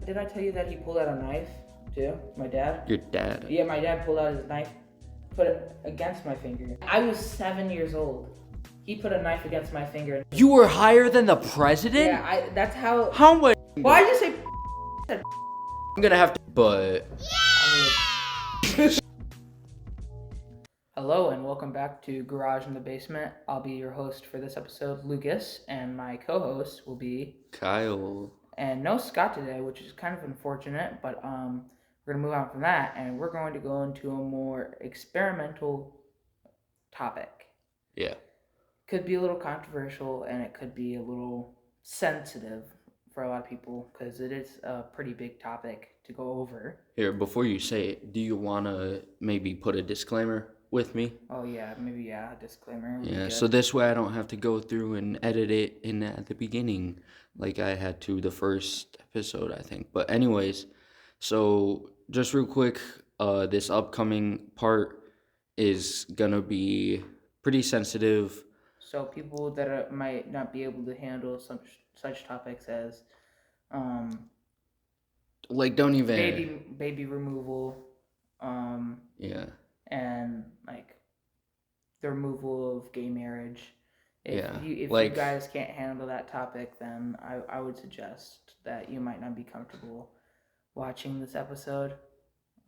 did I tell you that he pulled out a knife too? My dad. Your dad. Yeah, my dad pulled out his knife, put it against my finger. I was 7 years old. He put a knife against my finger. You were higher than the president? Yeah, that's how. How much? Why'd you say? I'm gonna have to. But. Hello and welcome back to Garage in the Basement. I'll be your host for this episode, Lucas, and my co-host will be Kyle. And no Scott today, which is kind of unfortunate, but we're gonna move on from that, and we're going to go into a more experimental topic. Yeah. Could be a little controversial, and it could be a little sensitive for a lot of people because it is a pretty big topic to go over. Here, before you say it, do you wanna maybe put a disclaimer with me? Oh yeah, maybe a disclaimer. Yeah, so this way I don't have to go through and edit it in at the beginning like I had to the first episode, I think. But anyways, so just real quick, this upcoming part is gonna be pretty sensitive. So people that might not be able to handle such topics as like don't even baby removal, yeah. and like the removal of gay marriage. If you guys can't handle that topic, then I would suggest that you might not be comfortable watching this episode.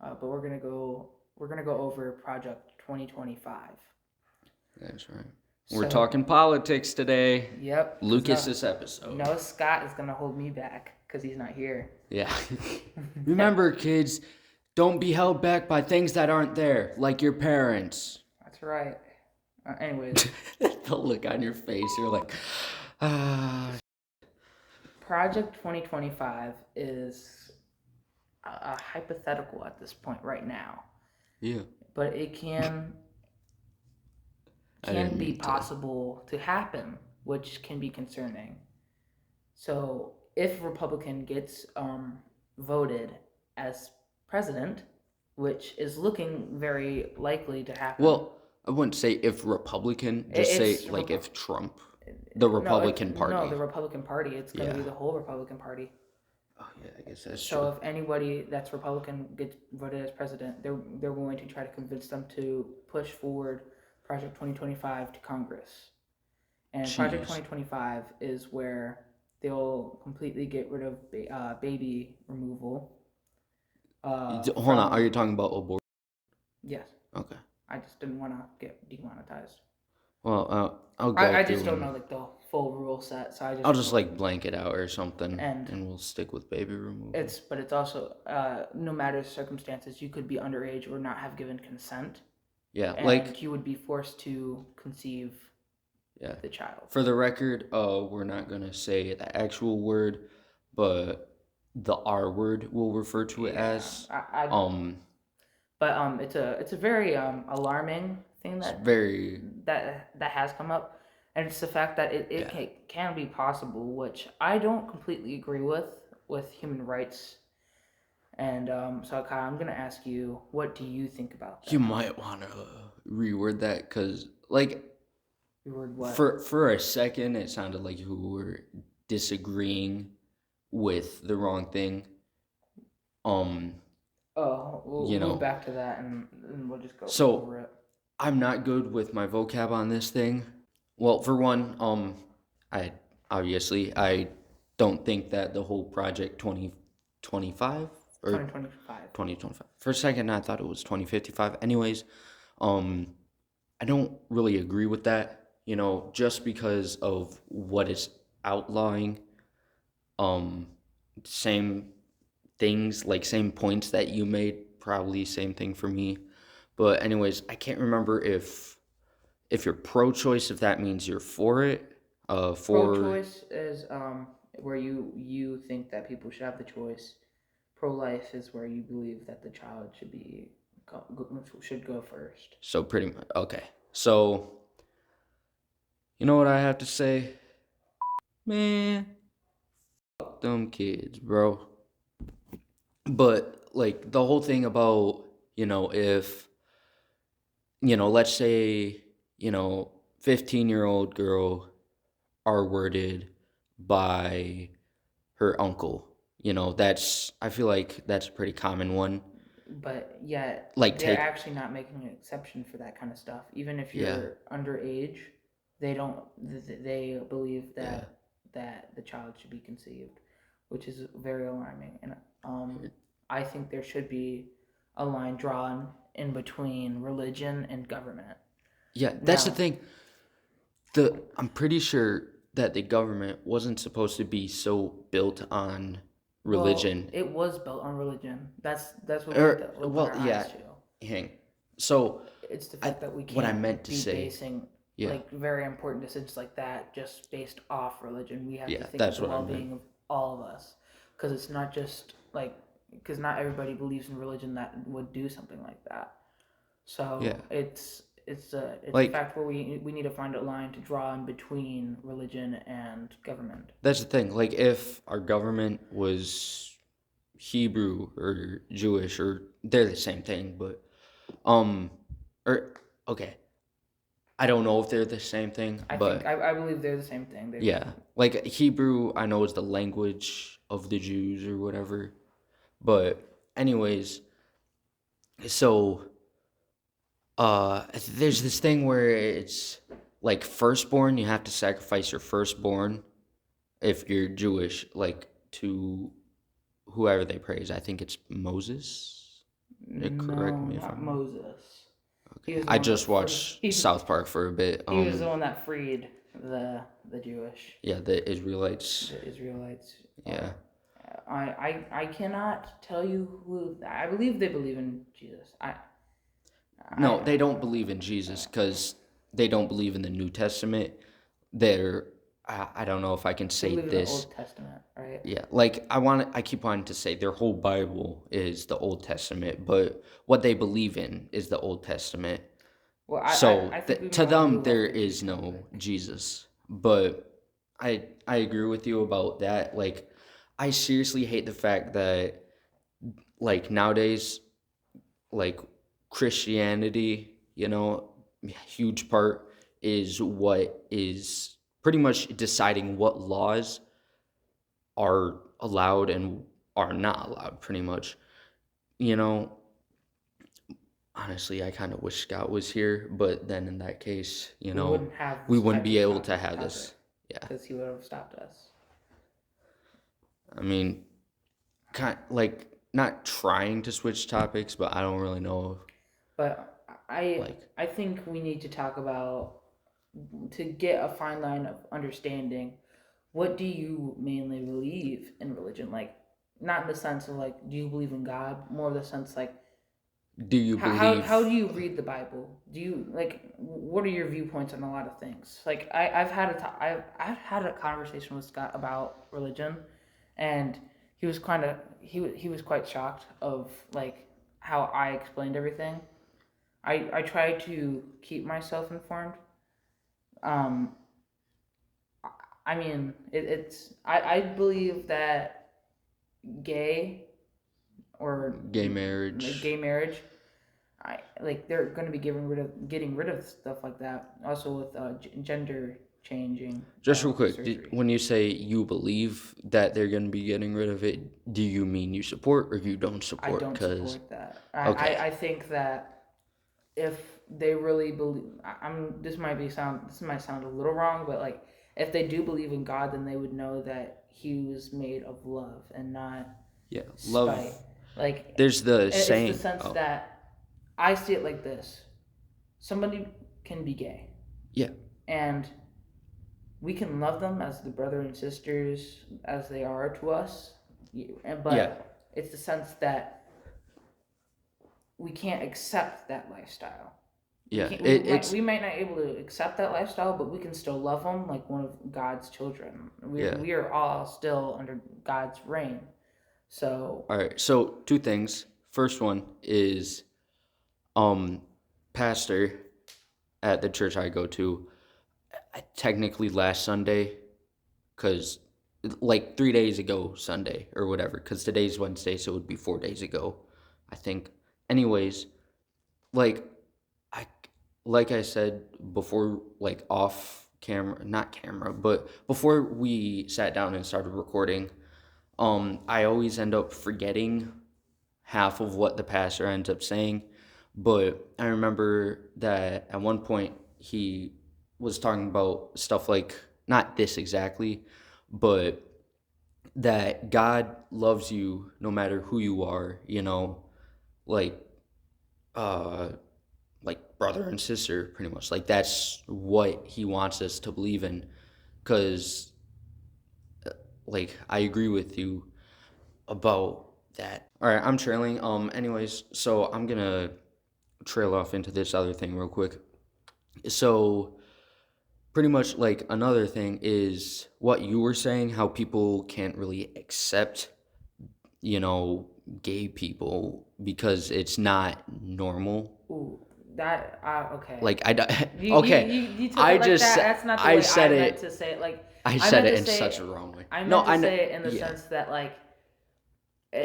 But we're gonna go over Project 2025. That's right. We're talking politics today. Yep. Lucas's episode. No, Scott is gonna hold me back because he's not here. Yeah. Remember, kids, don't be held back by things that aren't there, like your parents. That's right. Anyways. The look on your face, you're like, Project 2025 is a hypothetical at this point right now. Yeah. But it can be possible to happen, which can be concerning. So if a Republican gets voted as president, which is looking very likely to happen. Well, I wouldn't say if Republican, just say like if Trump, the Republican Party. No, the Republican Party. It's going to be the whole Republican Party. Oh yeah, I guess that's true. So if anybody that's Republican gets voted as president, they're going to try to convince them to push forward Project 2025 to Congress. And Project 2025 is where they'll completely get rid of baby removal. Hold on, are you talking about abortion? Yes. Okay. I just didn't want to get demonetized. Well, I'll go. I just don't know like the full rule set, so I'll just like blank it out or something, and we'll stick with baby removal. But it's also no matter the circumstances, you could be underage or not have given consent. Yeah, and like you would be forced to conceive. Yeah. The child. For the record, we're not gonna say the actual word, but the R word we'll refer to it as. But it's a very alarming thing that has come up, and it's the fact that it can be possible, which I don't completely agree with human rights. And so Kyle, I'm gonna ask you, what do you think about that? You might want to reword that, cause like reword what? For a second it sounded like you were disagreeing with the wrong thing. We'll move back to that and we'll just go over it. I'm not good with my vocab on this thing. Well, for one, I don't think that the whole Project 2025 or 2025. For a second, I thought it was 2055. Anyways, I don't really agree with that. Just because of what is outlawing. Same things, like same points that you made, probably same thing for me. But anyways, I can't remember if you're pro-choice, if that means you're for it. Pro-choice is where you think that people should have the choice. Pro-life is where you believe that the child should go first. So pretty much, okay. So, you know what I have to say? Man, fuck them kids, bro. But like the whole thing about, if, let's say, 15-year-old girl R-worded by her uncle, I feel like that's a pretty common one. But yet, Like they're actually not making an exception for that kind of stuff. Even if you're underage, they don't. They believe that the child should be conceived, which is very alarming. And I think there should be a line drawn in between religion and government. Yeah, that's the thing. I'm pretty sure that the government wasn't supposed to be so built on religion. Well, it was built on religion. That's what we have to open our eyes to. So it's the fact that we can't what I meant to be say, basing like very important decisions like that just based off religion. We have to think of the well-being of all of us, because it's not just like, because not everybody believes in religion that would do something like that. So it's a fact where we need to find a line to draw in between religion and government. That's the thing. Like, if our government was Hebrew or Jewish, or they're the same thing, but okay, I don't know if they're the same thing. I believe they're the same thing. Like Hebrew, I know is the language of the Jews or whatever, but anyways, so there's this thing where it's like firstborn, you have to sacrifice your firstborn if you're Jewish, like to whoever they praise. I think it's Moses. Correct me if I'm Moses. Okay. I just watched South Park for a bit. He was the one that freed the Jewish. Yeah, the Israelites. The Israelites. Yeah. I cannot tell you who. I believe they believe in Jesus. No, they don't believe in Jesus because they don't believe in the New Testament. I don't know if I can say this. In the Old Testament, right? Yeah, like I keep wanting to say their whole Bible is the Old Testament, but what they believe in is the Old Testament. Well, to them there is no Jesus. But I agree with you about that. Like, I seriously hate the fact that, like, nowadays, like, Christianity, a huge part is what is pretty much deciding what laws are allowed and are not allowed, pretty much. Honestly, I kind of wish Scott was here, but then in that case, we wouldn't be able to have this. Yeah. Because he would have stopped us. I mean, like, not trying to switch topics, but I don't really know. But I think we need to talk about, to get a fine line of understanding, what do you mainly believe in religion? Like, not in the sense of, like, do you believe in God? More of the sense, like, do you believe... How do you read the Bible? Do you, like, what are your viewpoints on a lot of things? Like, I've had a conversation with Scott about religion, and he was he was quite shocked of, like, how I explained everything. I try to keep myself informed. I mean, I believe that gay marriage, they're going to be getting rid of stuff like that. Also with gender changing. Just real quick, when you say you believe that they're going to be getting rid of it, do you mean you support or you don't support? I don't support that. I think that if they really believe, this might sound a little wrong, but, like, if they do believe in God, then they would know that He was made of love and not spite. Love. Like, there's the saying. It's the sense that I see it like this: somebody can be gay. Yeah. And we can love them as the brother and sisters as they are to us, but it's the sense that we can't accept that lifestyle. Yeah, we might not be able to accept that lifestyle, but we can still love them like one of God's children. We are all still under God's reign. So. All right. So 2 things. First one is, pastor at the church I go to, technically last Sunday, because like 3 days ago Sunday or whatever, because today's Wednesday, so it would be 4 days ago, I think. Anyways, like I said before, like off camera, not camera, but before we sat down and started recording, I always end up forgetting half of what the pastor ends up saying. But I remember that at one point he was talking about stuff like, not this exactly, but that God loves you no matter who you are, like uh like brother and sister, pretty much. Like that's what he wants us to believe in, cuz like I agree with you about that. All right, I'm trailing. Anyways, so I'm going to trail off into this other thing real quick. So pretty much like another thing is what you were saying, how people can't really accept, gay people because it's not normal. Ooh, that okay. Like okay. You took it like that. That's not the way I meant to say it. Like I said it in such a wrong way. I meant to say it in the sense that like.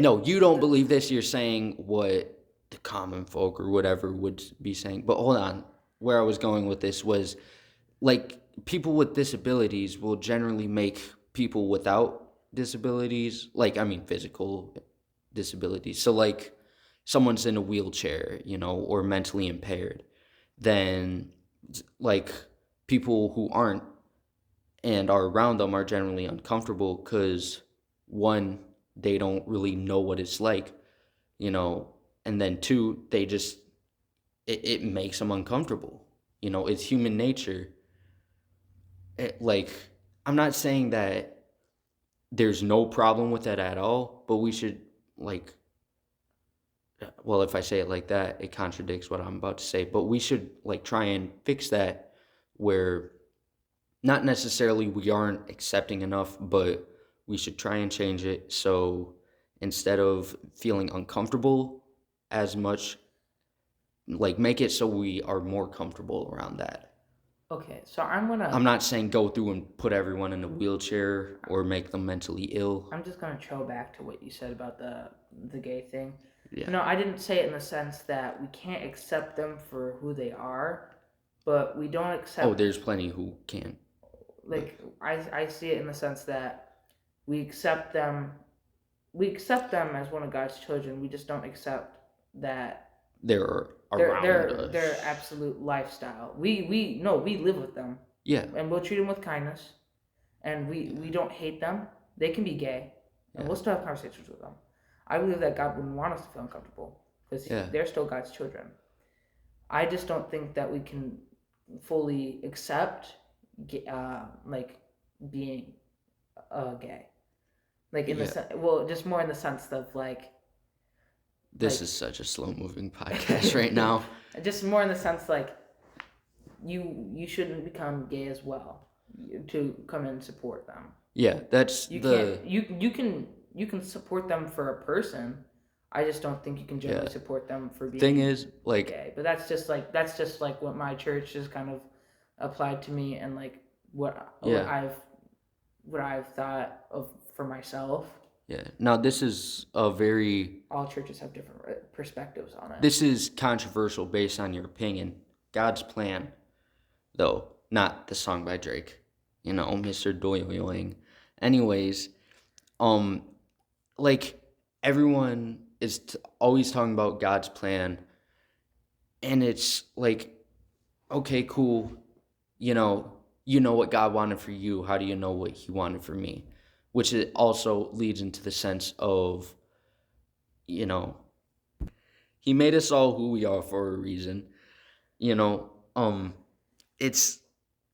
No, you don't believe this. You're saying what the common folk or whatever would be saying. But hold on. Where I was going with this was like people with disabilities will generally make people without disabilities, like, I mean, physical disabilities. So, like, someone's in a wheelchair, or mentally impaired, then, like, people who aren't and are around them are generally uncomfortable because, one, they don't really know what it's like, and then two, it makes them uncomfortable. It's human nature. Like, I'm not saying that there's no problem with that at all, but we should, like, well, if I say it like that, it contradicts what I'm about to say, but we should, like, try and fix that where not necessarily we aren't accepting enough, but we should try and change it so instead of feeling uncomfortable as much, like, make it so we are more comfortable around that. Okay, so I'm not saying go through and put everyone in a wheelchair or make them mentally ill. I'm just gonna throw back to what you said about the gay thing. Yeah. No, I didn't say it in the sense that we can't accept them for who they are, but we don't accept. Oh, there's plenty who can't. Like I see it in the sense that we accept them. We accept them as one of God's children. We just don't accept that they're their absolute lifestyle. We live with them. Yeah. And we'll treat them with kindness, and we don't hate them. They can be gay, and we'll still have conversations with them. I believe that God wouldn't want us to feel uncomfortable because they're still God's children. I just don't think that we can fully accept like being gay, like in the just more in the sense of like. This is such a slow-moving podcast right now. Just more in the sense like you shouldn't become gay as well to come and support them. Yeah, that's you can support them for a person. I just don't think you can generally support them for being thing is like gay. But that's just like what my church has kind of applied to me and like what I've thought of for myself. Yeah. Now, this is a very... All churches have different perspectives on it. This is controversial based on your opinion. God's plan, though, not the song by Drake. Mr. Doyoing. Anyways, like, everyone is always talking about God's plan, and it's like, okay, cool, you know what God wanted for you. How do you know what he wanted for me? Which it also leads into the sense of, he made us all who we are for a reason. It's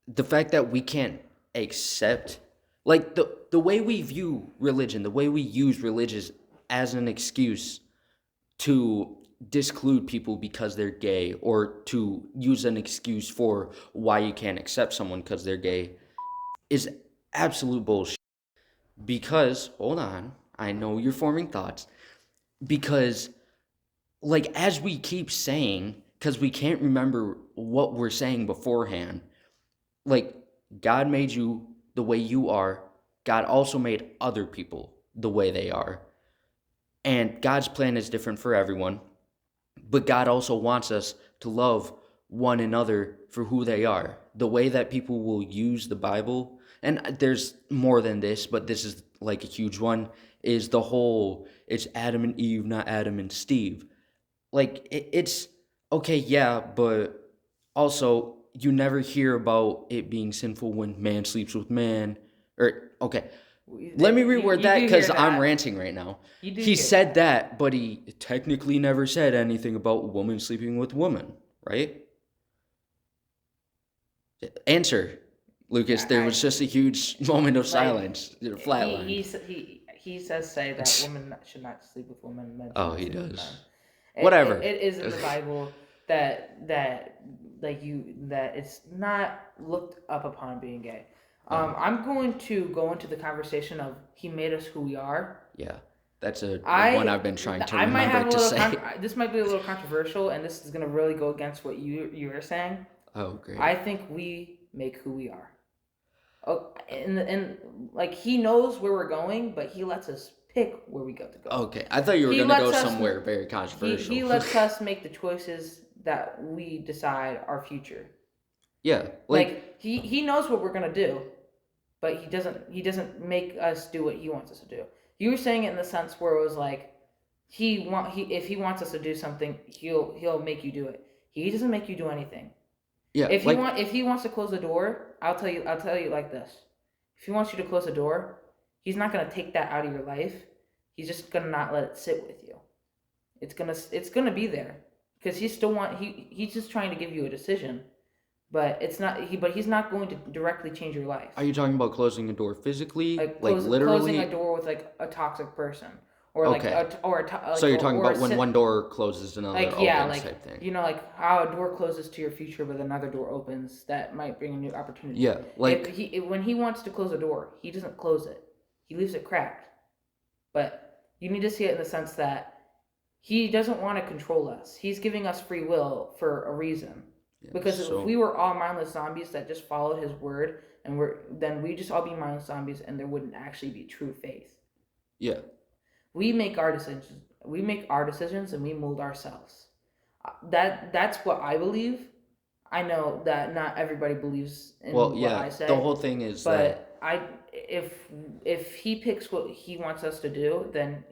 the fact that we can't accept, like, the way we view religion, the way we use religion as an excuse to disclude people because they're gay, or to use an excuse for why you can't accept someone because they're gay, is absolute bullshit. Because, hold on, I know you're forming thoughts, because, like, as we keep saying, because we can't remember what we're saying beforehand, like, God made you the way you are. God also made other people the way they are. And God's plan is different for everyone. But God also wants us to love one another for who they are. The way that people will use the Bible, and there's more than this, but this is like a huge one, is the whole it's Adam and Eve, not Adam and Steve. Like it's okay, yeah, but also you never hear about it being sinful when man sleeps with man. Or okay, let me reword that because I'm ranting right now. He said that, but he technically never said anything about woman sleeping with woman, right? Answer, Lucas. There was just a huge moment of silence, flatline. He says say that women should not sleep with women. Men oh, he does. Whatever. It is in the Bible that it's not looked up upon being gay. I'm going to go into the conversation of he made us who we are. Yeah, that's one I've been trying to remember to say. This might be a little controversial, and this is going to really go against what you were saying. Oh, great. I think we make who we are. Oh, and like he knows where we're going, but he lets us pick where we go to go. Okay, I thought you were going to go somewhere very controversial. He lets us make the choices that we decide our future. Yeah, like he knows what we're gonna do, but he doesn't make us do what he wants us to do. You were saying it in the sense where it was like if he wants us to do something, he'll make you do it. He doesn't make you do anything. Yeah. If he wants to close the door, I'll tell you like this. If he wants you to close the door, he's not gonna take that out of your life. He's just gonna not let it sit with you. It's gonna be there because he's just trying to give you a decision. But it's not he's not going to directly change your life. Are you talking about closing a door physically, literally? Closing a door with like a toxic person, or okay. So you're talking about when one door closes, another opens, type thing. You know, like how a door closes to your future, but another door opens that might bring a new opportunity. Yeah, like when he wants to close a door, he doesn't close it; he leaves it cracked. But you need to see it in the sense that he doesn't want to control us. He's giving us free will for a reason. Because if we were all mindless zombies that just followed his word, then we'd just all be mindless zombies, and there wouldn't actually be true faith. Yeah. We make our decisions. We make our decisions, and we mold ourselves. That's what I believe. I know that not everybody believes in what I say. The whole thing is if he picks what he wants us to do, then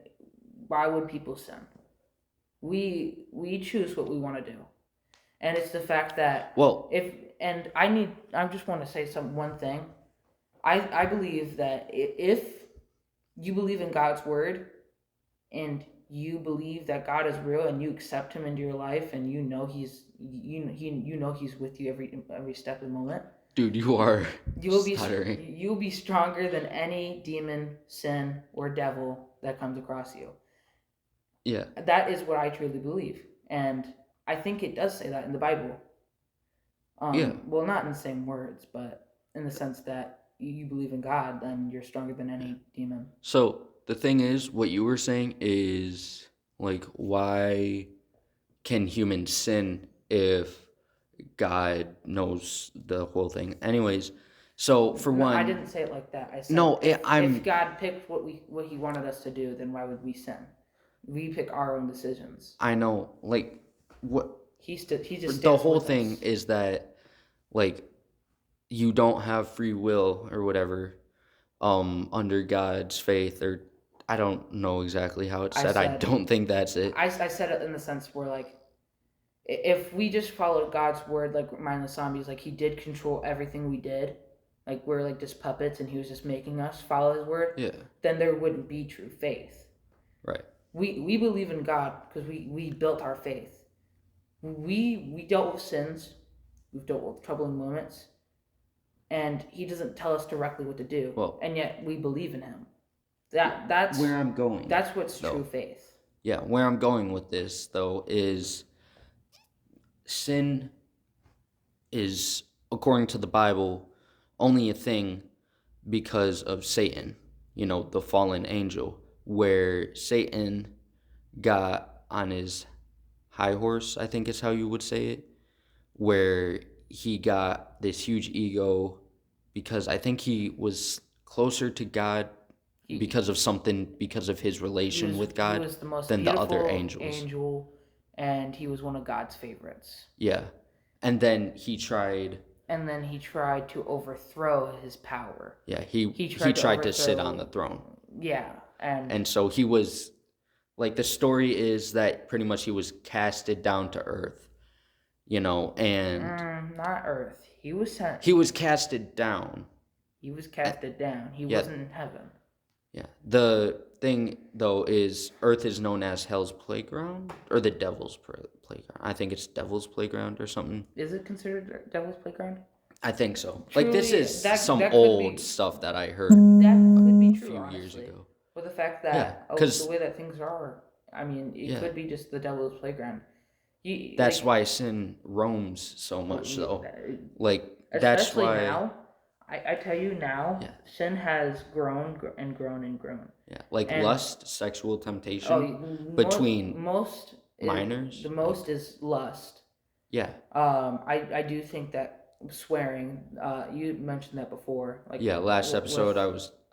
why would people sin? We choose what we want to do. And it's the fact that I just want to say one thing. I believe that if you believe in God's word and you believe that God is real and you accept him into your life and you know he's with you every step of the moment. Dude, stuttering. You'll be stronger than any demon, sin, or devil that comes across you. Yeah. That is what I truly believe. And I think it does say that in the Bible. Well, not in the same words, but in the sense that you believe in God, then you're stronger than any demon. So the thing is, what you were saying is, like, why can humans sin if God knows the whole thing? Anyways, so for one... I didn't say it like that. I said if God picked what he wanted us to do, then why would we sin? We pick our own decisions. I know, like... What he just the whole thing is that like you don't have free will or whatever under God's faith, or I don't know exactly how it's said. I don't think that's it. I said it in the sense where like if we just followed God's word like mindless zombies, like he did control everything we did, like we're like just puppets and he was just making us follow his word, then there wouldn't be true faith. Right. We believe in God because we built our faith. We dealt with sins, we've dealt with troubling moments, and he doesn't tell us directly what to do, and yet we believe in him. That's where I'm going. That's what's true faith. Yeah, where I'm going with this, though, is sin is, according to the Bible, only a thing because of Satan, the fallen angel, where Satan got on his high horse, I think is how you would say it, where he got this huge ego because I think he was closer to God because of his relation with God than the other angels. And he was one of God's favorites. Yeah. And then he tried to overthrow his power. Yeah, he tried to sit on the throne. Yeah, and so he was like, the story is that pretty much he was casted down to earth, and not Earth. He was sent. he was casted down. He was casted down. He wasn't in heaven. Yeah. The thing though is Earth is known as Hell's Playground or the Devil's Playground. I think it's Devil's Playground or something. Is it considered Devil's Playground? I think so. Truly, like, this is some old stuff that I heard. That could be true, a few honestly, years ago. But the fact that the way that things are, I mean, it could be just the Devil's Playground. That's why sin roams so much, though. Like, that's why. Now, I tell you now, sin has grown and grown and grown. Yeah, like lust, sexual temptation between minors. The most is lust. Yeah. I do think that swearing. You mentioned that before. Like, last episode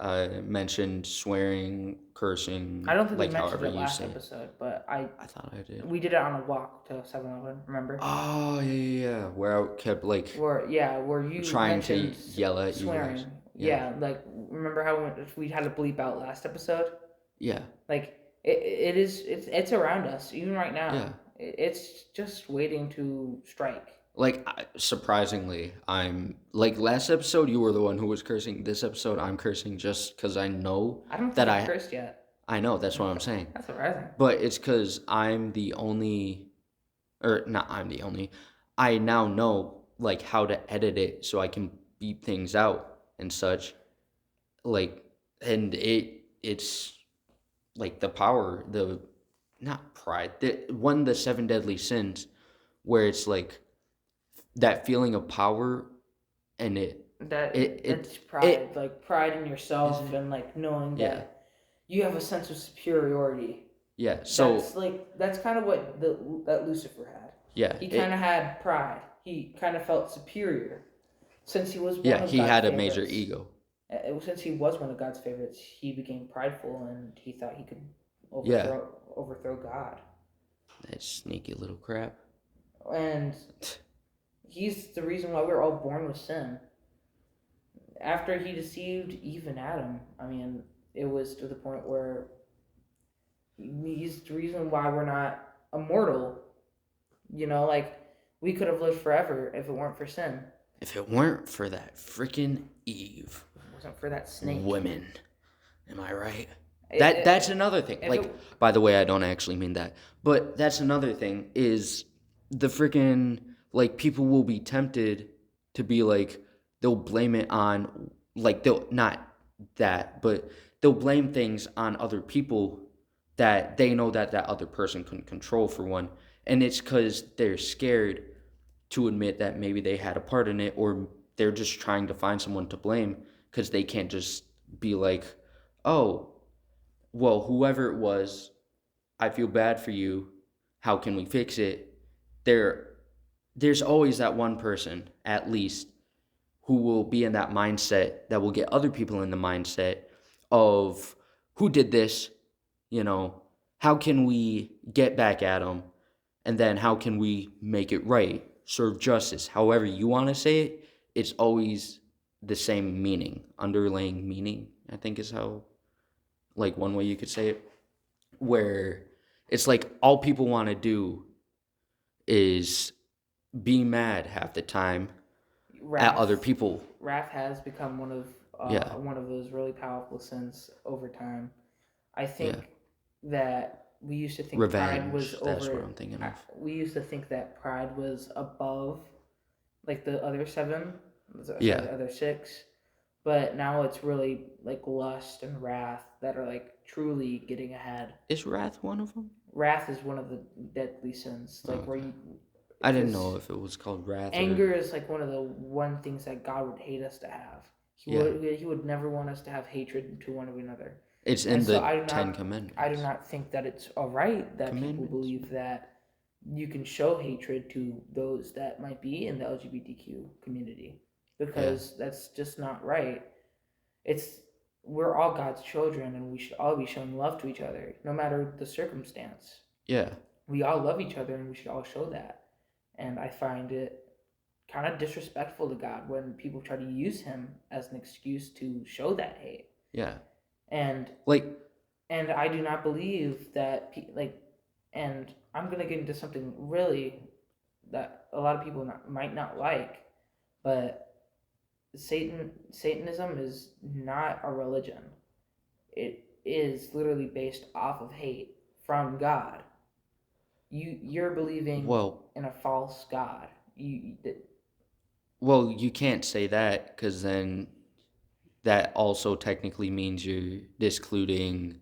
I mentioned swearing, cursing. I don't think we mentioned it last episode, but I thought I did. We did it on a walk to 7-Eleven, remember? Oh yeah. Where I kept like. Where you trying to yell at swearing. You guys. Yeah, like remember how we had to bleep out last episode? Yeah. Like it's around us even right now. Yeah. It's just waiting to strike. Like, surprisingly, I'm like, last episode you were the one who was cursing. This episode I'm cursing just because I know I don't think I cursed yet. I know, that's what I'm saying. That's surprising. But it's because I'm the only, or not I'm the only. I now know like how to edit it so I can beep things out and such. Like, and it's like the power, not pride, the 7 deadly sins, where it's like that feeling of power, and it's pride, like pride in yourself and like knowing that you have a sense of superiority. Yeah, so that's kind of what that Lucifer had. Yeah, he kind of had pride. He kind of felt superior since he was. He had a major ego. Since he was one of God's favorites, he became prideful and he thought he could overthrow God. That sneaky little crap. And he's the reason why we're all born with sin. After he deceived Eve and Adam, I mean, it was to the point where he's the reason why we're not immortal. Like, we could have lived forever if it weren't for sin. If it weren't for that freaking Eve. If it wasn't for that snake. Women. Am I right? That's another thing. Like, by the way, I don't actually mean that. But that's another thing is the freaking, like, people will be tempted to be like, they'll blame it on, like, not that, but they'll blame things on other people that they know that other person couldn't control, for one. And it's because they're scared to admit that maybe they had a part in it, or they're just trying to find someone to blame because they can't just be like, oh, well, whoever it was, I feel bad for you. How can we fix it? There's always that one person, at least, who will be in that mindset that will get other people in the mindset of, who did this? How can we get back at them? And then how can we make it right? Serve justice. However you want to say it, it's always the same meaning, underlying meaning, I think is how, like, one way you could say it, where it's like all people want to do is be mad half the time at other people. Wrath has become one of those really powerful sins over time. I think that we used to think pride was over. That's what I'm thinking of. We used to think that pride was above, like, the other 7, the other 6, but now it's really like lust and wrath that are like truly getting ahead. Is wrath one of them? Wrath is one of the deadly sins, like where you. I didn't know if it was called wrath. Anger is like one of the things that God would hate us to have. He would never want us to have hatred to one another. It's in the 10 Commandments. I do not think that it's all right that people believe that you can show hatred to those that might be in the LGBTQ community, because that's just not right. We're all God's children, and we should all be showing love to each other, no matter the circumstance. Yeah. We all love each other, and we should all show that. And I find it kind of disrespectful to God when people try to use him as an excuse to show that hate. Yeah. And like, and I do not believe that and I'm gonna get into something really that a lot of people might not like, but Satanism is not a religion. It is literally based off of hate from God. You're believing well, in a false God. well, you can't say that because then that also technically means you're discluding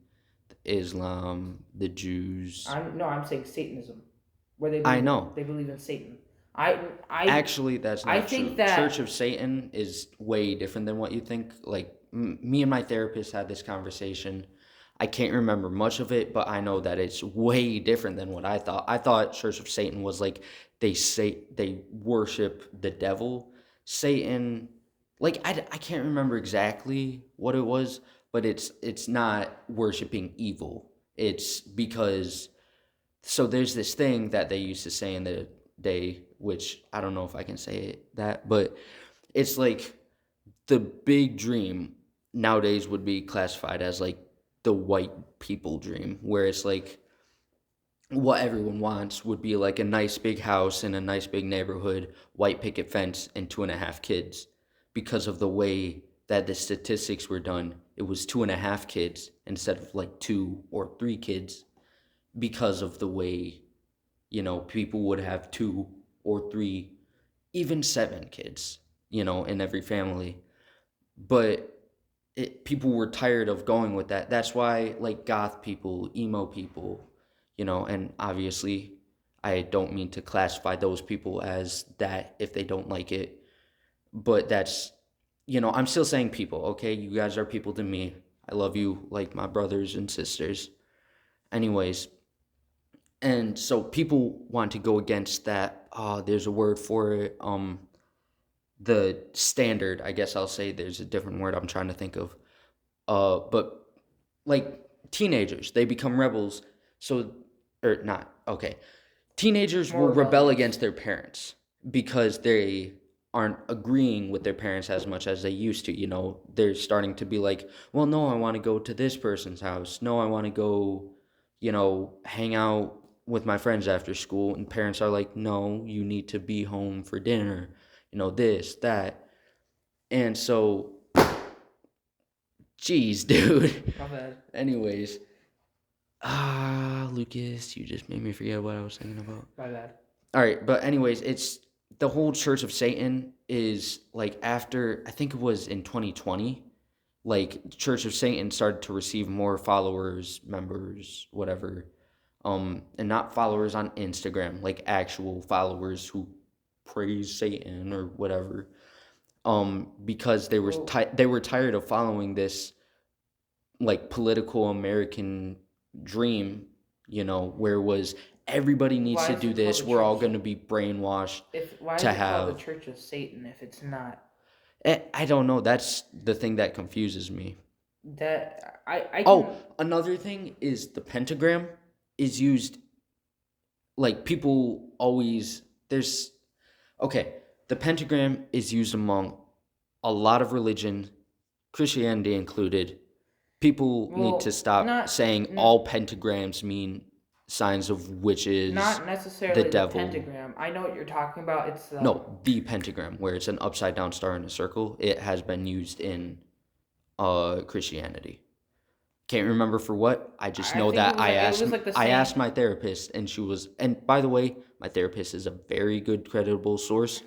Islam, the Jews. I'm saying Satanism, where I know. they believe in Satan. I Actually, that's I not think true. that Church of Satan is way different than what you think. Like, me and my therapist had this conversation. I can't remember much of it, but I know that it's way different than what I thought. I thought Church of Satan was like they worship the devil. Satan, like, I can't remember exactly what it was, but it's not worshiping evil. It's because so there's this thing that they used to say in the day, which I don't know if I can say that, but it's like the big dream nowadays would be classified as like the white people dream, where it's like what everyone wants would be like a nice big house in a nice big neighborhood, white picket fence, and 2.5 kids. Because of the way that the statistics were done, it was 2.5 kids instead of like 2 or 3 kids because of the way, people would have 2 or 3, even 7 kids, in every family. But people were tired of going with that. That's why, like, goth people, emo people, and obviously, I don't mean to classify those people as that if they don't like it. But that's, I'm still saying people, okay? You guys are people to me. I love you like my brothers and sisters. Anyways, and so people want to go against that. There's a word for it. The standard, I guess I'll say. There's a different word I'm trying to think of. But like teenagers, they become rebels. So, or not. Okay, teenagers will rebel against their parents because they aren't agreeing with their parents as much as they used to. They're starting to be like, well, no, I want to go to this person's house. No, I want to go, hang out with my friends after school. And parents are like, no, you need to be home for dinner, this, that. And so, geez, dude. My bad. Anyways, Lucas, you just made me forget what I was thinking about. My bad. All right, but anyways, it's the whole Church of Satan is like after, I think it was in 2020, like Church of Satan started to receive more followers, members, whatever. And not followers on Instagram, like actual followers who praise Satan or whatever. Because they were tired of following this like political American dream, where it was everybody needs to do this. We're all going to be brainwashed why is it called the Church of Satan if it's not? I don't know. That's the thing that confuses me. That I can... Oh, another thing is the pentagram is used. Like people always the pentagram is used among a lot of religion, Christianity included. People need to stop saying all pentagrams mean signs of witches. Not necessarily the devil. Pentagram. I know what you're talking about. It's no, the pentagram, where it's an upside down star in a circle. It has been used in Christianity. Can't remember for what. I just know that I asked my therapist, and she was. And by the way, my therapist is a very good, credible source.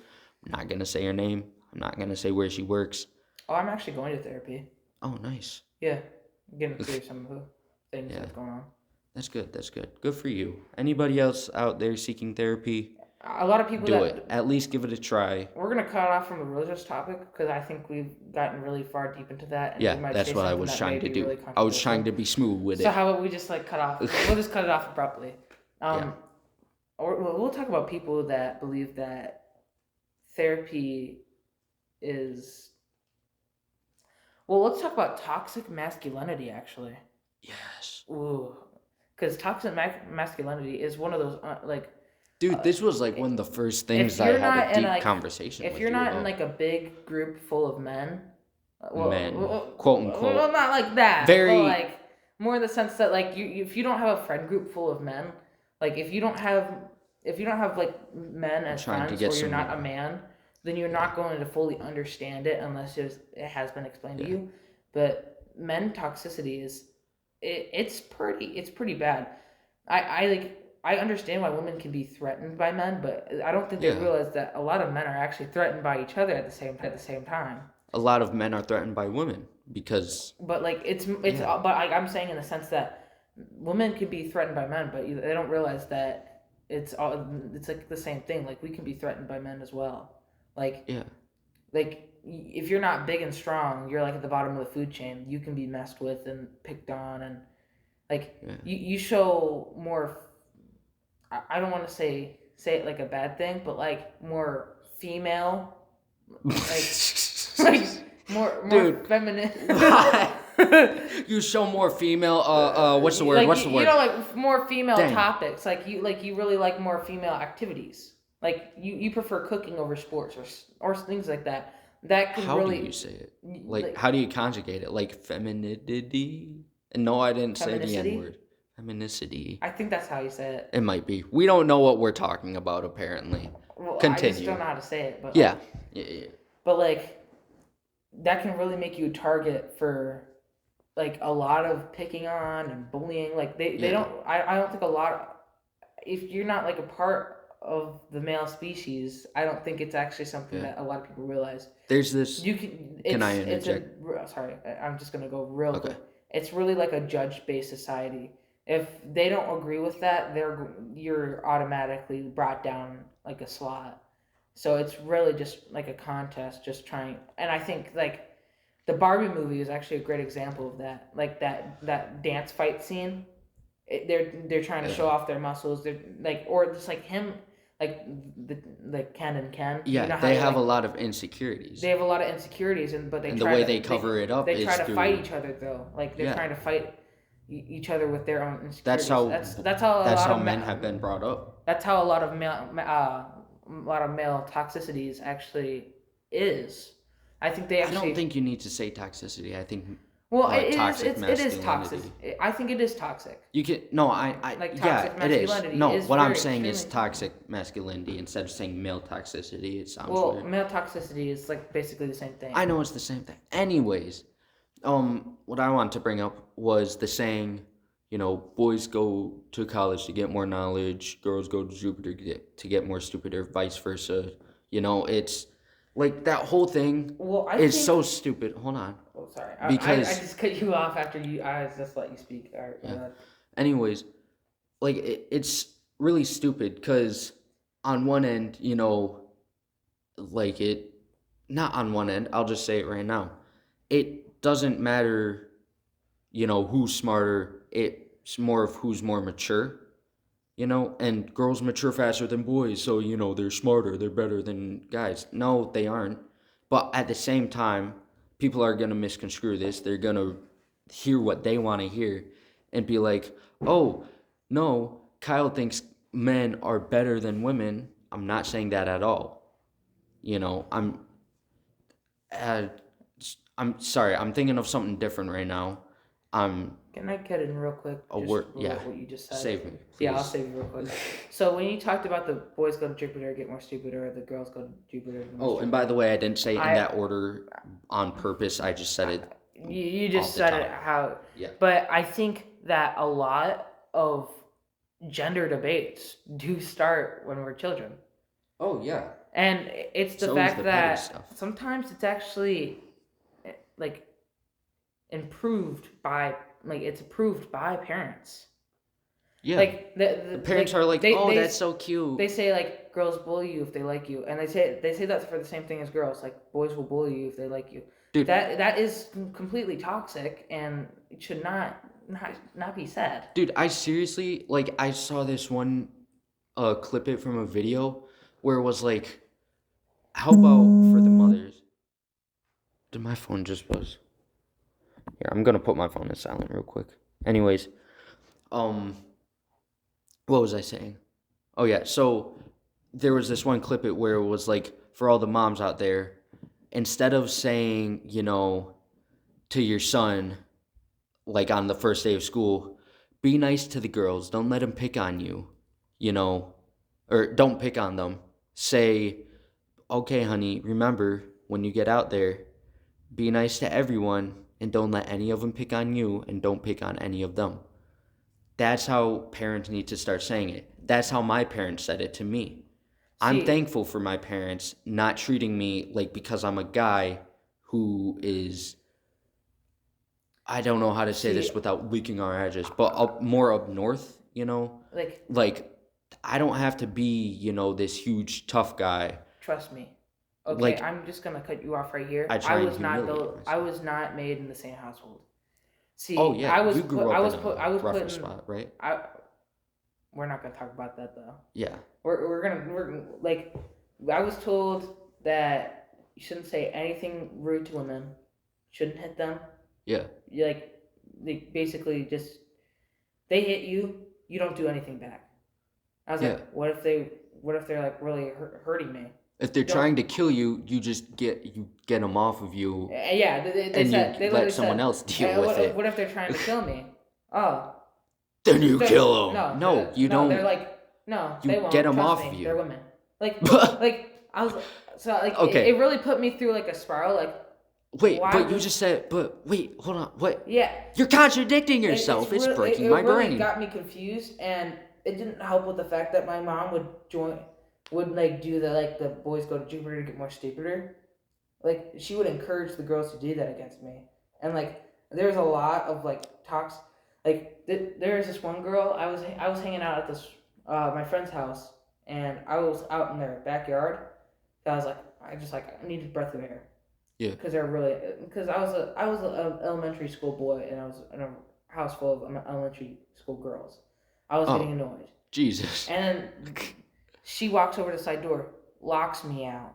I'm not gonna say her name. I'm not gonna say where she works. Oh, I'm actually going to therapy. Oh, nice. Yeah, I'm getting through some of the things that's going on. That's good. That's good. Good for you. Anybody else out there seeking therapy? A lot of people do it. At least give it a try. We're gonna cut off from the religious topic because I think we've gotten really far deep into that. And that's what I was trying to do. Really I was trying to be smooth with it. So how about we just cut off? We'll just cut it off abruptly. Or we'll talk about people that believe that therapy is. Well, let's talk about toxic masculinity. Actually. Yes. Ooh, because toxic masculinity is one of those Dude, this was one of the first things I had a deep conversation with. If you're not in a big group full of men, men, quote unquote. Well, not like that. Very but like more in the sense that like if you don't have a friend group full of men, like if you don't have like men as friends, or you're not a man, then you're not going to fully understand it unless it has been explained to you. But men toxicity is it's pretty bad. I understand why women can be threatened by men, but I don't think they realize that a lot of men are actually threatened by each other at the same time. A lot of men are threatened by women because. But like but like I'm saying in the sense that women can be threatened by men, but they don't realize that it's like the same thing. Like we can be threatened by men as well. Like if you're not big and strong, you're like at the bottom of the food chain. You can be messed with and picked on, and like you show more. I don't want to say it like a bad thing, but like more female, like more feminine. You show more female. What's the word? Like, what's the word? You know, like more female topics. Like you really like more female activities. Like you prefer cooking over sports or things like that. That can really. How do you say it? Like how do you conjugate it? Like femininity? And no, I didn't say the N word. Feminicity. I think that's how you say it. It might be. We don't know what we're talking about, apparently. Well, Continue. I just don't know how to say it. But yeah. But like, that can really make you a target for like a lot of picking on and bullying. Like they don't. I don't think a lot. If you're not like a part of the male species, I don't think it's actually something that a lot of people realize. There's this. Can I interject? Sorry, I'm just gonna go real quick. It's really like a judge-based society. If they don't agree with that, you're automatically brought down like a slot. So it's really just like a contest, just trying. And I think like the Barbie movie is actually a great example of that. Like that dance fight scene, they're trying to show off their muscles. They're like, or just like him, like Ken and Ken. Yeah, you know they have a lot of insecurities. They have a lot of insecurities, but the way they cover it up. They try to fight each other though. Like they're trying to fight each other with their own insecurities. That's how men have been brought up. That's how a lot of male toxicities actually is. I think they actually. I don't think you need to say toxicity. I think. Well, it is toxic. I think it is toxic. You can like toxic masculinity. It is. No, what I'm saying is toxic masculinity instead of saying male toxicity. It sounds weird. Male toxicity is like basically the same thing. I know it's the same thing. Anyways, what I wanted to bring up was the saying, boys go to college to get more knowledge, girls go to Jupiter to get more stupid, or vice versa. It's like that whole thing is so stupid. Hold on. Oh, sorry. Because I just cut you off after I just let you speak. All right. Yeah. Anyways, like it's really stupid because on one end, not on one end, I'll just say it right now. It doesn't matter, who's smarter. It's more of who's more mature, and girls mature faster than boys. So, they're smarter, they're better than guys. No, they aren't. But at the same time, people are going to misconstrue this. They're going to hear what they want to hear and be like, oh, no, Kyle thinks men are better than women. I'm not saying that at all. I'm sorry. I'm thinking of something different right now. Can I cut in real quick? What you just said. Save me, please. Yeah, I'll save you real quick. So when you talked about the boys go to Jupiter, get more stupider, or the girls go to Jupiter. And by the way, I didn't say it in that order on purpose. I just said it. You just said it how. Yeah. But I think that a lot of gender debates do start when we're children. Oh yeah. And it's the fact that sometimes it's actually like approved by parents. Yeah. Like the parents are like, that's so cute. They say like girls bully you if they like you, and they say that for the same thing as girls. Like boys will bully you if they like you. Dude, that is completely toxic, and it should not be said. Dude, I seriously I saw this one clip it from a video where it was like, how about for the mothers? Did my phone just buzz? Here, I'm gonna put my phone in silent real quick. Anyways, what was I saying? Oh yeah, so there was this one clip where it was like, for all the moms out there, instead of saying, to your son, like on the first day of school, be nice to the girls. Don't let them pick on you, or don't pick on them. Say, okay, honey, remember when you get out there, be nice to everyone and don't let any of them pick on you and don't pick on any of them. That's how parents need to start saying it. That's how my parents said it to me. I'm thankful for my parents not treating me like because I'm a guy who is, I don't know how to say this without leaking our address, but more up north, Like, I don't have to be, this huge tough guy. Trust me. Okay, I'm just gonna cut you off right here. I was not made in the same household. See, you grew up in a rougher spot, right? We're not gonna talk about that though. Yeah. We're like, I was told that you shouldn't say anything rude to women, shouldn't hit them. Yeah. They basically just, they hit you, you don't do anything back. I was like, what if they're like really hurting me? If they're trying to kill you, you just get them off of you. Yeah, they let someone else deal with it. What if they're trying to kill me? Oh. Then you kill them. No, you don't. They're like, no, you they won't. Get them off of you. They're women. I was so like, okay. It really put me through like a spiral. Like, wait, but you just said, but wait, hold on, what? Yeah. You're contradicting yourself. It's breaking my brain. It got me confused, and it didn't help with the fact that my mom would do the boys go to Jupiter to get more stupider. Like, she would encourage the girls to do that against me. And like, there's a lot of like talks. Like, there was this one girl, I was hanging out at this my friend's house, and I was out in their backyard. I was like, I needed a breath of air. Yeah. Because I was an elementary school boy, and I was in a house full of elementary school girls. I was getting annoyed. Jesus. And she walks over to the side door, locks me out.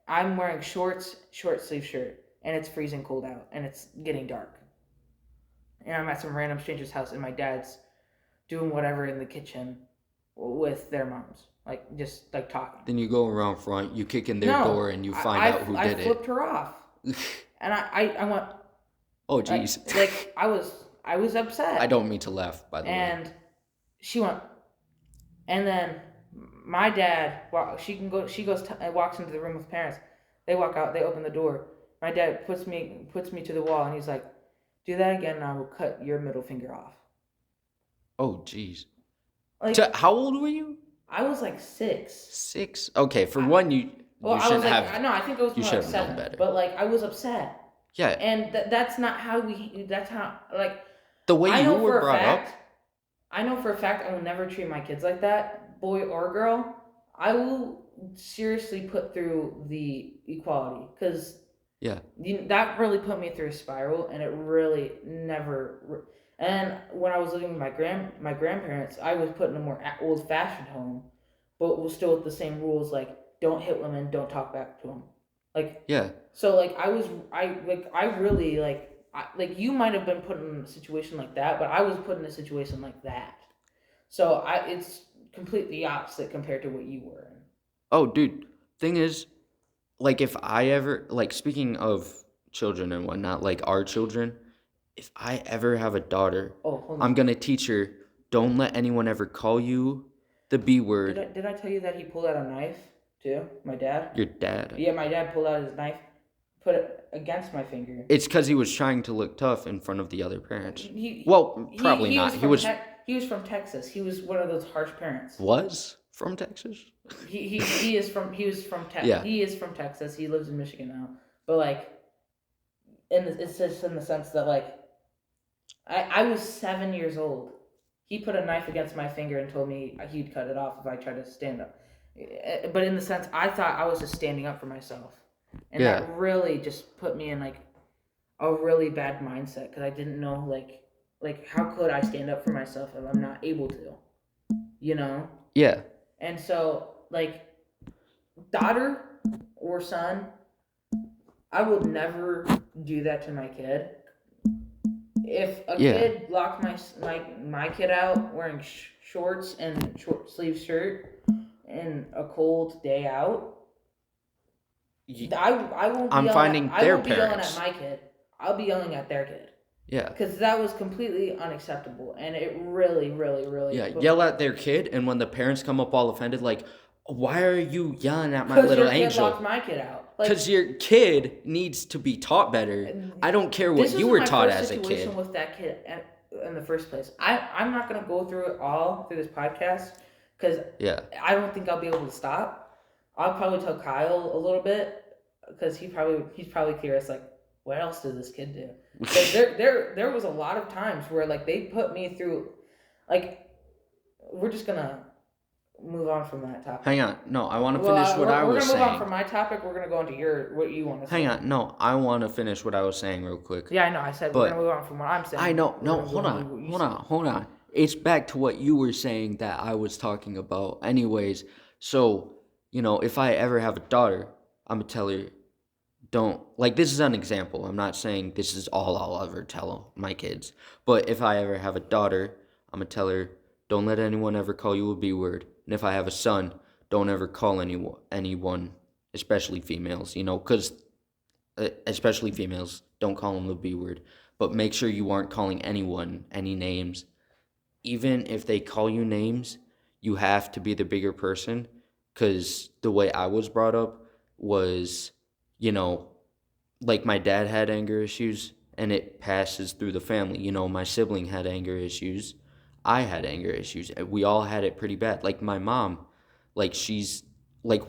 I'm wearing shorts, short sleeve shirt, and it's freezing cold out, and it's getting dark. And I'm at some random stranger's house, and my dad's doing whatever in the kitchen with their moms, like just like talking. Then you go around front, you kick in their door, and you find out who did it. I flipped her off, and I went. Oh jeez. Like I was upset. I don't mean to laugh, by the way. And she went, and then my dad, walks into the room with parents. They walk out, they open the door. My dad puts me to the wall, and he's like, do that again, and I will cut your middle finger off. Oh, jeez. Like, how old were you? I was like 6. 6? Okay, for one, you shouldn't have. No, I think it was more like 7. Better. But like, I was upset. Yeah. And that's not how that's how, like. The way you were brought up. I know for a fact I will never treat my kids like that, boy or girl. I will seriously put through the equality, because that really put me through a spiral, and it really never. And when I was living with my grandparents, I was put in a more old-fashioned home, but was still with the same rules, like don't hit women, don't talk back to them, like So like you might have been put in a situation like that, but I was put in a situation like that. So it's completely opposite compared to what you were in. Oh, dude. Thing is, like, if I ever, like, speaking of children and whatnot, like our children, if I ever have a daughter, I'm gonna teach her, don't let anyone ever call you the B word. Did I tell you that he pulled out a knife too? My dad. Your dad? Yeah, my dad pulled out his knife, put it against my finger. It's because he was trying to look tough in front of the other parents. Probably not. He was from Texas. He was one of those harsh parents. Was from Texas? He was from Texas. Yeah. He is from Texas. He lives in Michigan now. But like, it's just in the sense that like, I was 7 years old. He put a knife against my finger and told me he'd cut it off if I tried to stand up. But in the sense, I thought I was just standing up for myself. And that really just put me in like a really bad mindset, because I didn't know like how could I stand up for myself if I'm not able to, Yeah. And so like, daughter or son, I would never do that to my kid. If a kid locked my kid out wearing shorts and short sleeve shirt in a cold day out, I won't. I'm finding their parents. I won't be yelling at my kid. I'll be yelling at their kid. Yeah. Because that was completely unacceptable, and it really, really, really. Yeah, yell at their kid, and when the parents come up all offended, like, why are you yelling at my little angel? Because your kid locked my kid out. Because your kid needs to be taught better. I don't care what you were taught as a kid. This was my first situation with that kid in the first place. I'm not going to go through it all through this podcast, because I don't think I'll be able to stop. I'll probably tell Kyle a little bit, because he's probably curious, like, what else does this kid do? Because there was a lot of times where, like, they put me through, like, we're just gonna move on from that topic. Hang on, no, I want to finish what I was saying. We're gonna move on from my topic. We're gonna go into what you want to say. Hang on, no, I want to finish what I was saying real quick. Yeah, I know. I said we're gonna move on from what I'm saying. I know. No, hold on. It's back to what you were saying that I was talking about. Anyways, so if I ever have a daughter, I'm gonna tell her, don't, like, this is an example. I'm not saying this is all I'll ever tell my kids. But if I ever have a daughter, I'm going to tell her, don't let anyone ever call you a B word. And if I have a son, don't ever call anyone, especially females, because especially females, don't call them the B word. But make sure you aren't calling anyone any names. Even if they call you names, you have to be the bigger person, because the way I was brought up was, like, my dad had anger issues, and it passes through the family. My sibling had anger issues. I had anger issues. We all had it pretty bad. Like, my mom, like,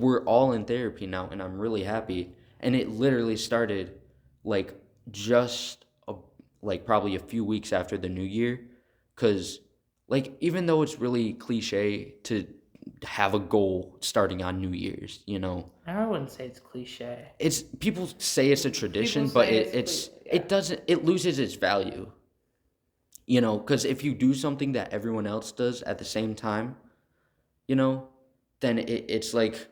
we're all in therapy now, and I'm really happy. And it literally started, like, just, probably a few weeks after the new year. Because, like, even though it's really cliche to have a goal starting on New Year's, I wouldn't say it's cliche. It's, people say it's a tradition, but it loses its value. Because if you do something that everyone else does at the same time, then it's like,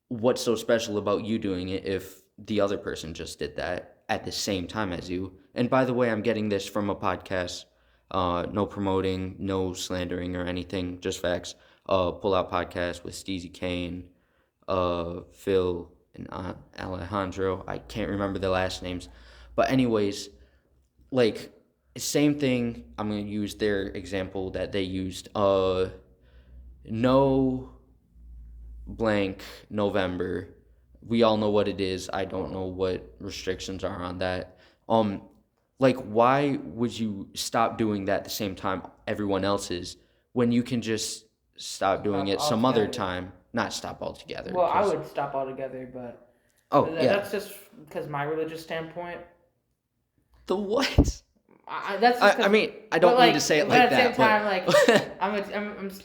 what's so special about you doing it if the other person just did that at the same time as you? And by the way, I'm getting this from a podcast. No promoting, no slandering or anything, just facts. Pull Out Podcast with Steezy Kane, Phil, and Alejandro. I can't remember the last names. But anyways, like, same thing. I'm going to use their example that they used. No blank November. We all know what it is. I don't know what restrictions are on that. Like, why would you stop doing that at the same time everyone else is, when you can just stop doing it some other time? Not stop altogether. Well, I would stop altogether, but that's just because my religious standpoint. The what? I don't mean to say it like that. But at the same time, like,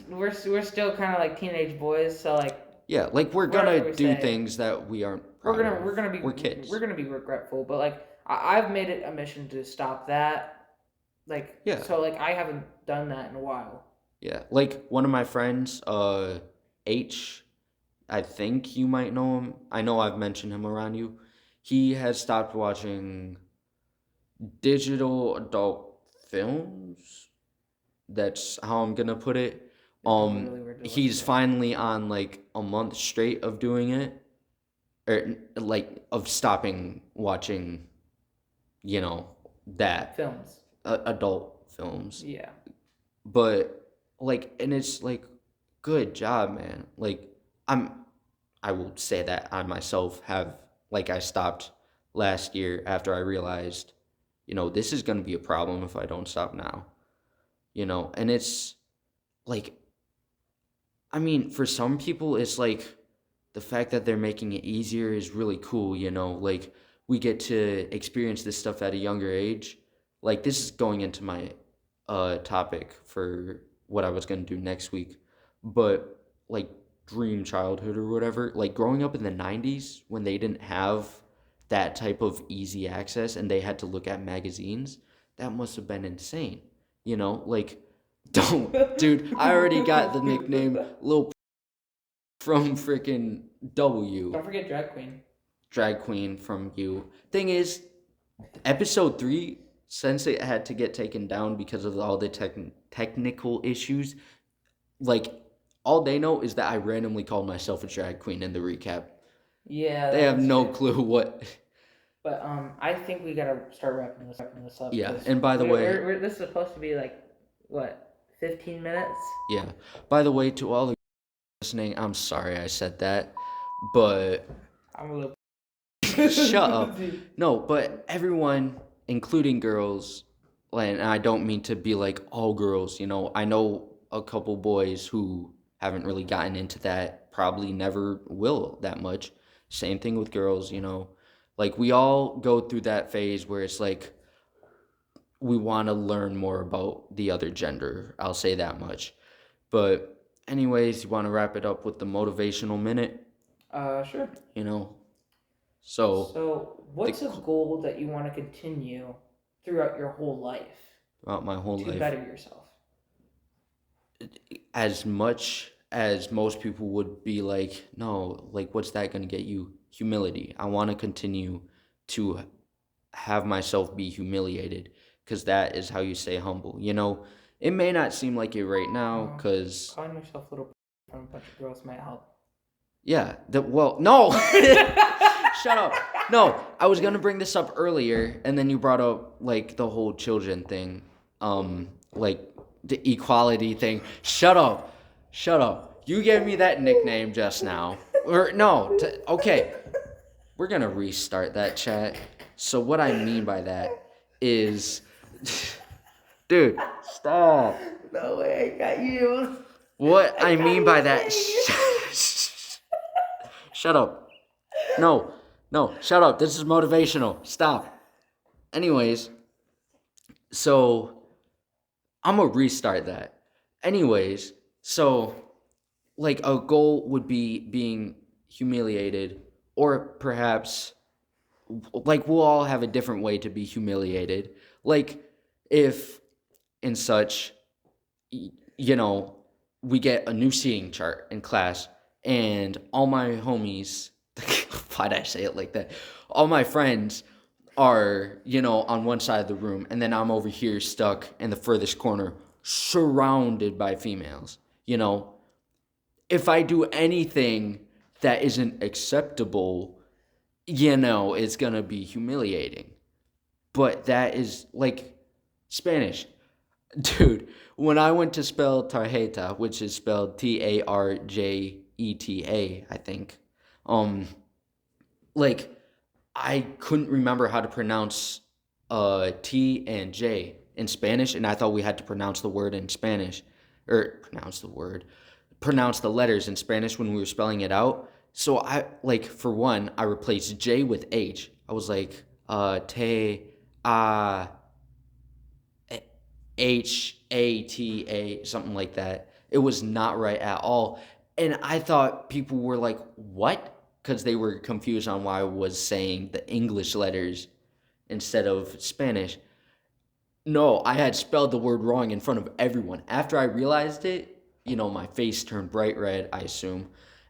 we're still kind of like teenage boys, so, like. Yeah, like, we're gonna do things that we aren't. We're kids. We're gonna be regretful, but, like, I've made it a mission to stop that. Like, yeah. So, like, I haven't done that in a while. Yeah, like, one of my friends, H, I think you might know him. I know I've mentioned him around you. He has stopped watching digital adult films. That's how I'm gonna put it. He's finally on, like, a month straight of doing it, or, like, of stopping watching, that films, adult films. Yeah. But, like, and it's like, good job, man. Like, I will say that I myself have, like, I stopped last year after I realized, this is going to be a problem if I don't stop now. And it's like, I mean, for some people, it's like, the fact that they're making it easier is really cool, like, we get to experience this stuff at a younger age. Like, this is going into my topic for what I was going to do next week. But, like, dream childhood or whatever, like, growing up in the 90s when they didn't have that type of easy access and they had to look at magazines, that must have been insane. Like, dude, I already got the nickname Lil from freaking W. Don't forget Drag Queen. Drag Queen from you. Thing is, episode 3, since it had to get taken down because of all the technical issues, like, all they know is that I randomly called myself a drag queen in the recap. Yeah, They have no true. clue what. But I think we gotta start wrapping this up Yeah, because and by the way, this is supposed to be like what 15 minutes. yeah. By the way, to all the listening, I'm sorry I said that, but I'm a little. shut up. No, but everyone, including girls, and I don't mean to be like all girls, I know a couple boys who haven't really gotten into that, probably never will that much. Same thing with girls. Like we all go through that phase where it's like we want to learn more about the other gender. I'll say that much. But anyways, you want to wrap it up with the motivational minute? Sure. You know, so So, what's a goal that you want to continue throughout your whole life throughout my whole to life, better yourself? as much as most people would be like, no, like what's that going to get you? Humility. I want to continue to have myself be humiliated because that is how you stay humble. It may not seem like it right now because calling yourself little from a bunch of girls might help. Yeah. No. Shut up. No, I was gonna bring this up earlier, and then you brought up like the whole children thing, like the equality thing. Shut up. Shut up. You gave me that nickname just now. Or no. Okay. We're gonna restart that chat. So what I mean by that is, dude, stop. No way, I got you. What I mean by that. Shut up. No, shut up. This is motivational. Stop. Anyways, so I'm going to restart that. Anyways, so like a goal would be being humiliated, or perhaps like we'll all have a different way to be humiliated. Like if in such, we get a new seating chart in class and all my homies, why'd I say it like that? All my friends are, on one side of the room, and then I'm over here stuck in the furthest corner, surrounded by females. If I do anything that isn't acceptable, it's gonna be humiliating. But that is like Spanish. Dude, when I went to spell tarjeta, which is spelled Tarjeta, I think, like I couldn't remember how to pronounce T and J in Spanish, and I thought we had to pronounce the word in Spanish, or pronounce the letters in Spanish when we were spelling it out. So for one, I replaced J with H. I was like, te, Hata, something like that. It was not right at all. And I thought people were like, what? Because they were confused on why I was saying the English letters instead of Spanish. No, I had spelled the word wrong in front of everyone. After I realized it, my face turned bright red, I assume.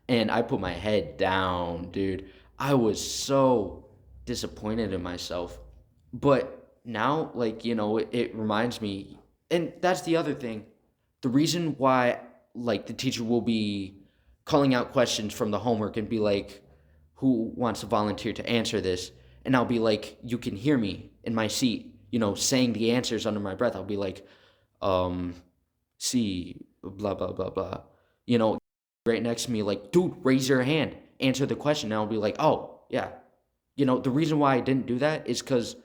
And I put my head down, dude. I was so disappointed in myself. But now, it reminds me, and that's the other thing. The reason why, the teacher will be calling out questions from the homework and be like, who wants to volunteer to answer this? And I'll be like, you can hear me in my seat, saying the answers under my breath. I'll be like, see, blah, blah, blah, blah. Right next to me, like, dude, raise your hand, answer the question. And I'll be like, oh, yeah. The reason why I didn't do that is because,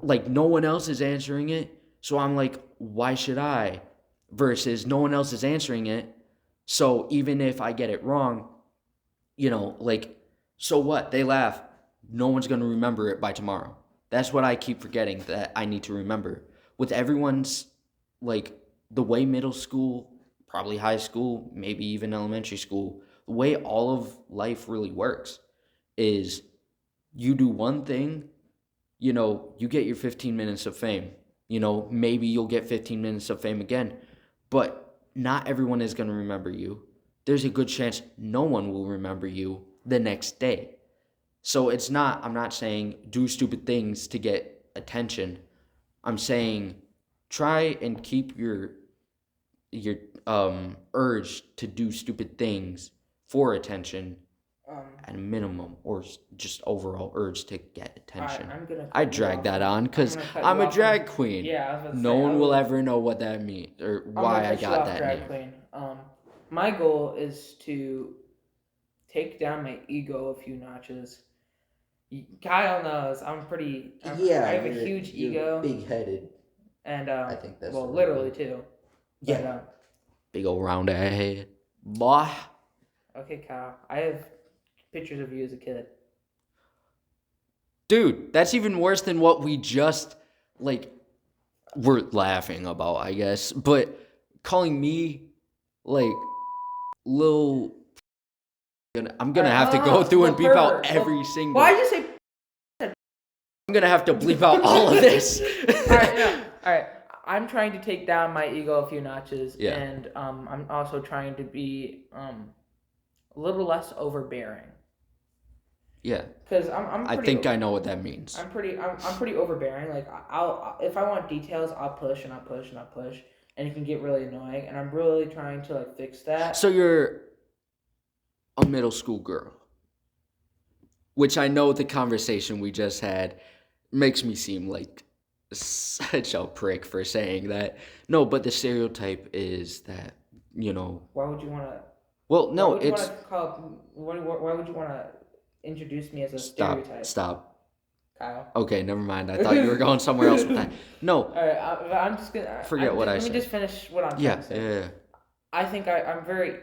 no one else is answering it. So I'm like, why should I? Versus no one else is answering it. So even if I get it wrong, so what? They laugh. No one's going to remember it by tomorrow. That's what I keep forgetting that I need to remember. With everyone's, the way middle school, probably high school, maybe even elementary school, the way all of life really works is you do one thing, you get your 15 minutes of fame. Maybe you'll get 15 minutes of fame again, but not everyone is going to remember you. There's a good chance no one will remember you the next day. So I'm not saying do stupid things to get attention. I'm saying try and keep your urge to do stupid things for attention at a minimum, or just overall urge to get attention. I drag that on because I'm a drag queen. Yeah, I was about to no say, one will ever know what that means or why I got that drag name. Queen. My goal is to take down my ego a few notches. Kyle knows I have a huge ego. Big-headed. And I think that's literally too. Yeah. But, big old round head. Boy. Okay, Kyle. I have pictures of you as a kid. Dude, that's even worse than what we just we're laughing about, I guess. But calling me little, I'm gonna have to go through and beep out every single. Why'd you say? I'm gonna have to bleep out all of this. All right. I'm trying to take down my ego a few notches, and I'm also trying to be a little less overbearing. Yeah. Because I think I know what that means. I'm pretty overbearing. Like I'll if I want details, I'll push, and it can get really annoying. And I'm really trying to fix that. So you're a middle school girl, which I know the conversation we just had makes me seem like such a prick for saying that. No, but the stereotype is that, Why would you want to? Well, no, why would you want to introduce me as a stereotype? Stop. Kyle. Okay, never mind. I thought you were going somewhere else with that. No. All right, I'm just gonna forget what I said. Let me just finish what I'm trying to say. Yeah. I think I'm very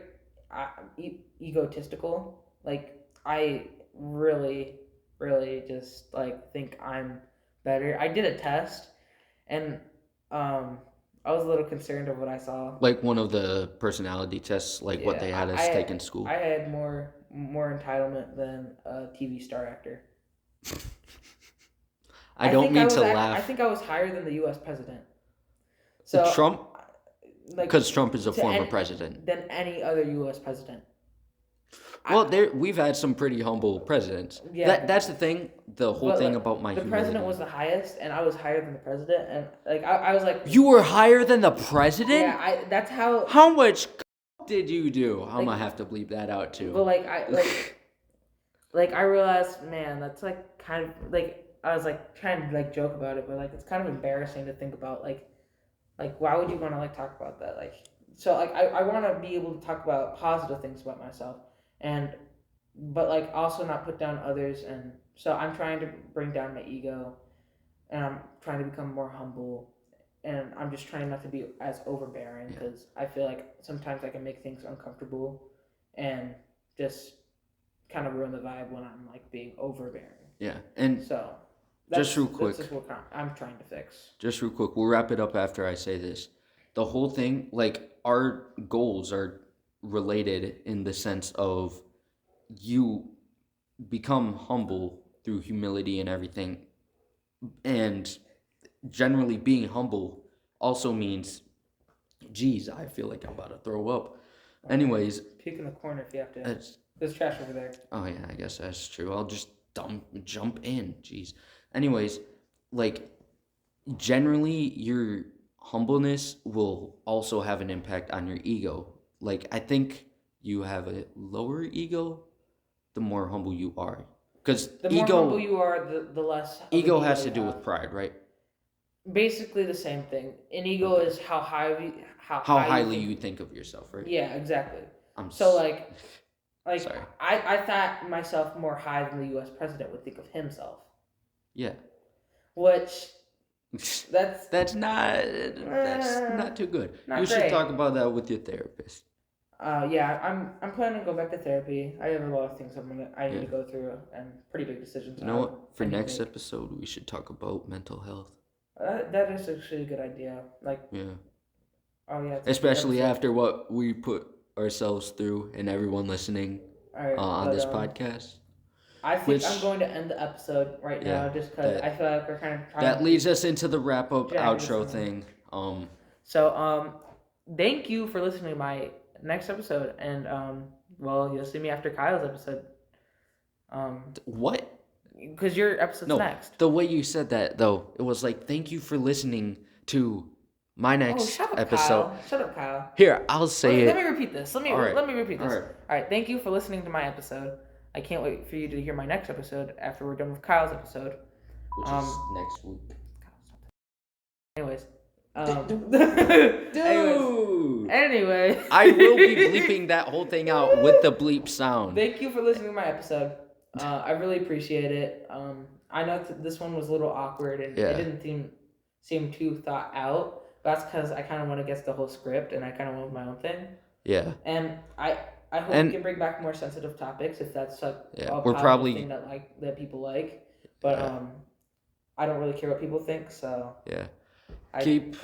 egotistical. I really, really just think I'm better. I did a test, and I was a little concerned of what I saw. Like one of the personality tests, what they had us take in school. I had more entitlement than a TV star actor. I don't mean to laugh. I think I was higher than the U.S. president. So Trump, because Trump is a former president. Than any other U.S. president. Well, we've had some pretty humble presidents. Yeah, that's the thing. The whole thing about my humility. The president was the highest, and I was higher than the president, and I was like. You were higher than the president? Yeah, that's how. How much did you do? I'm gonna have to bleep that out too. But I realized, man, that's kind of I was trying to joke about it, but it's kind of embarrassing to think about why would you want to talk about that so I want to be able to talk about positive things about myself but also not put down others, and so I'm trying to bring down my ego, and I'm trying to become more humble, and I'm just trying not to be as overbearing because I feel like sometimes I can make things uncomfortable and just kind of ruin the vibe when I'm being overbearing. Yeah, and so just real quick, that's what I'm trying to fix. Just real quick, we'll wrap it up after I say this. The whole thing, our goals are related in the sense of you become humble through humility and everything, and generally being humble also means, geez, I feel like I'm about to throw up. Anyways, peek in the corner if you have to. There's trash over there. Oh yeah, I guess that's true. I'll just jump in. Jeez. Anyways, generally your humbleness will also have an impact on your ego. I think you have a lower ego the more humble you are. Because the more humble you are, the less ego has to do with pride, right? Basically the same thing. An ego is how highly you think of yourself, right? Yeah, exactly. Sorry. I thought myself more high than the U.S. president would think of himself. Yeah. Which that's not too good. You should talk about that with your therapist. Yeah, I'm planning to go back to therapy. I have a lot of things I need to go through, and pretty big decisions. You know what? For next episode, we should talk about mental health. That is actually a good idea. Yeah. Oh yeah. Especially after what we put ourselves through, and everyone listening on this podcast. I think I'm going to end the episode right now, just because I feel like we're kind of trying. That leads us into the wrap up outro thing. So thank you for listening to my next episode, and you'll see me after Kyle's episode. What? Because your episode's next. The way you said that though, it was thank you for listening to my next episode. Shut up, Kyle. Here, I'll say it. Let me repeat this. Let me repeat this. All right. Thank you for listening to my episode, I can't wait for you to hear my next episode after we're done with Kyle's episode. Which is next week. Anyways. Dude! Anyway. I will be bleeping that whole thing out with the bleep sound. Thank you for listening to my episode. I really appreciate it. I know this one was a little awkward and it didn't seem too thought out. That's because I kind of went against the whole script and I kind of went with my own thing. Yeah. And I hope we can bring back more sensitive topics if that's a thing that people like. But I don't really care what people think, so yeah. Keep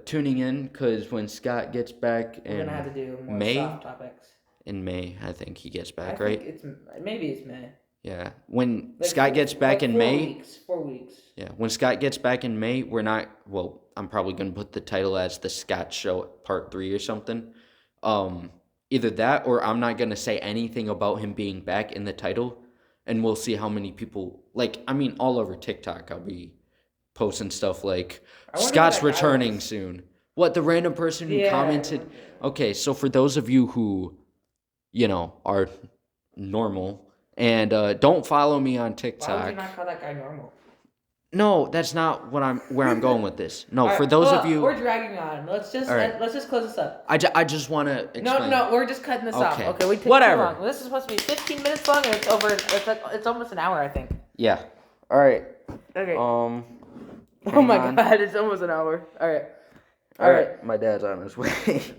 tuning in because when Scott gets back we're gonna have to do more soft topics. In May, I think he gets back, right? Maybe it's May. Yeah, when Scott gets back in May. 4 weeks. Yeah, when Scott gets back in May, we're not. Well, I'm probably gonna put the title as the Scott Show Part 3 or something. Either that or I'm not gonna say anything about him being back in the title, and we'll see how many people all over TikTok. I'll be posting stuff like Scott's returning soon. What, the random person who commented? Okay, so for those of you who, are normal and don't follow me on TikTok. Why would you not call that guy normal? No, that's not where I'm going with this. No, for those of you, we're dragging on. Let's just close this up. I just want to explain. No, we're just cutting this off. Okay, we take too long. This is supposed to be 15 minutes long, and it's over. It's almost an hour, I think. Yeah. All right. Okay. Oh my God, it's almost an hour. All right. My dad's on his way.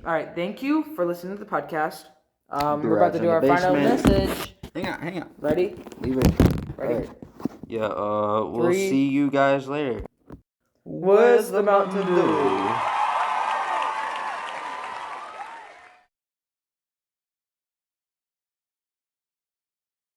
All right. Thank you for listening to the podcast. We're about to do our final message. Hang on. Ready? Leave it. Ready? Right. Yeah, we'll see you guys later. What's the mountain do?